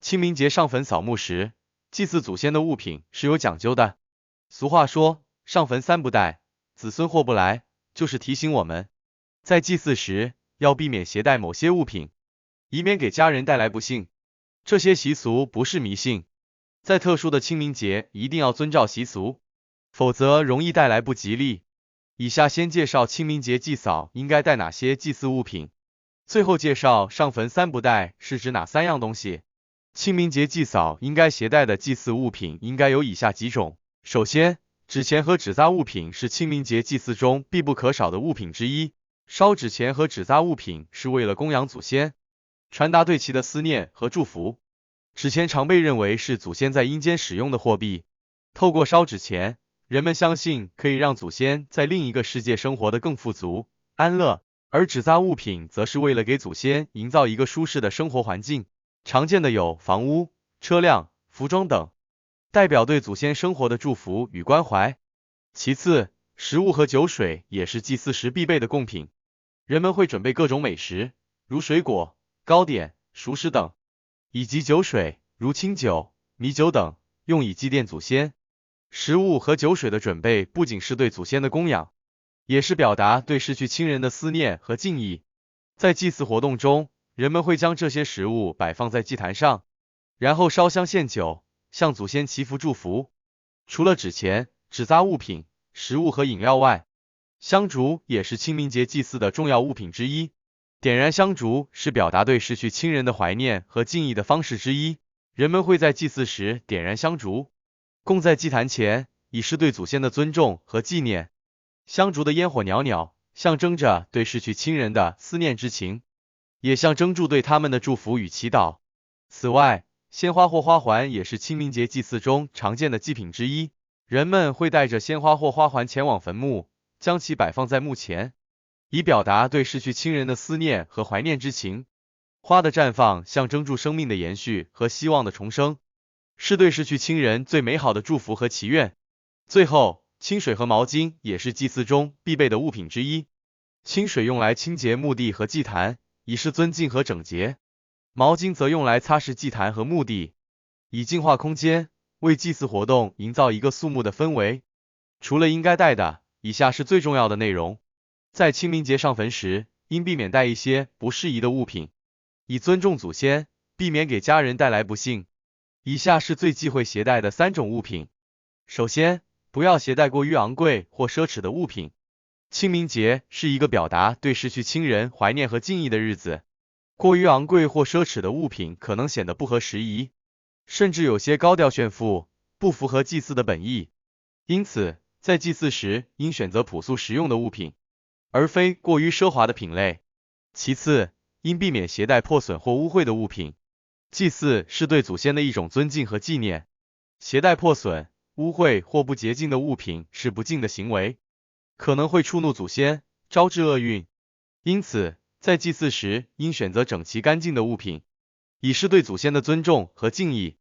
清明节上坟扫墓时，祭祀祖先的物品是有讲究的。俗话说，上坟三不带，子孙祸不来，就是提醒我们，在祭祀时要避免携带某些物品，以免给家人带来不幸。这些习俗不是迷信，在特殊的清明节一定要遵照习俗，否则容易带来不吉利。以下先介绍清明节祭扫应该带哪些祭祀物品，最后介绍上坟三不带是指哪三样东西。清明节祭扫应该携带的祭祀物品应该有以下几种。首先，纸钱和纸扎物品是清明节祭祀中必不可少的物品之一。烧纸钱和纸扎物品是为了供养祖先，传达对其的思念和祝福。纸钱常被认为是祖先在阴间使用的货币，透过烧纸钱，人们相信可以让祖先在另一个世界生活得更富足、安乐。而纸扎物品则是为了给祖先营造一个舒适的生活环境，常见的有房屋、车辆、服装等，代表对祖先生活的祝福与关怀。其次，食物和酒水也是祭祀时必备的贡品，人们会准备各种美食，如水果、糕点、熟食等，以及酒水，如清酒、米酒等，用以祭奠祖先。食物和酒水的准备不仅是对祖先的供养，也是表达对逝去亲人的思念和敬意。在祭祀活动中，人们会将这些食物摆放在祭坛上，然后烧香献酒，向祖先祈福祝福。除了纸钱、纸扎物品、食物和饮料外，香烛也是清明节祭祀的重要物品之一。点燃香烛是表达对逝去亲人的怀念和敬意的方式之一。人们会在祭祀时点燃香烛，供在祭坛前，以示对祖先的尊重和纪念。香烛的烟火袅袅，象征着对逝去亲人的思念之情，也象征住对他们的祝福与祈祷。此外，鲜花或花环也是清明节祭祀中常见的祭品之一。人们会带着鲜花或花环前往坟墓，将其摆放在墓前，以表达对逝去亲人的思念和怀念之情。花的绽放象征住生命的延续和希望的重生，是对逝去亲人最美好的祝福和祈愿。最后，清水和毛巾也是祭祀中必备的物品之一。清水用来清洁墓地和祭坛，以示尊敬和整洁；毛巾则用来擦拭祭坛和墓地，以净化空间，为祭祀活动营造一个肃穆的氛围。除了应该带的，以下是最重要的内容。在清明节上坟时，应避免带一些不适宜的物品，以尊重祖先，避免给家人带来不幸。以下是最忌讳携带的3种物品。首先，不要携带过于昂贵或奢侈的物品。清明节是一个表达对逝去亲人怀念和敬意的日子，过于昂贵或奢侈的物品可能显得不合时宜，甚至有些高调炫富，不符合祭祀的本意。因此，在祭祀时应选择朴素实用的物品，而非过于奢华的品类。其次，应避免携带破损或污秽的物品。祭祀是对祖先的一种尊敬和纪念，携带破损、污秽或不洁净的物品是不敬的行为，可能会触怒祖先，招致厄运。因此，在祭祀时应选择整齐干净的物品，以示对祖先的尊重和敬意。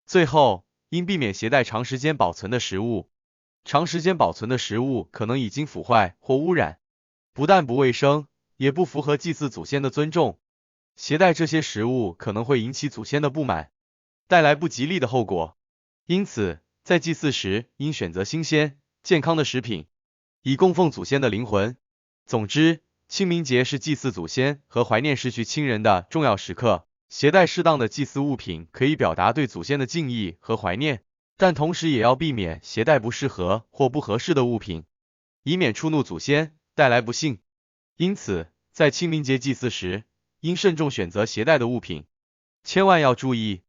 最后，应避免携带长时间保存的食物。长时间保存的食物可能已经腐坏或污染，不但不卫生，也不符合祭祀祖先的尊重。携带这些食物可能会引起祖先的不满，带来不吉利的后果。因此，在祭祀时应选择新鲜、健康的食品，以供奉祖先的灵魂。总之，清明节是祭祀祖先和怀念逝去亲人的重要时刻，携带适当的祭祀物品可以表达对祖先的敬意和怀念，但同时也要避免携带不适合或不合适的物品，以免触怒祖先，带来不幸。因此，在清明节祭祀时，应慎重选择携带的物品，千万要注意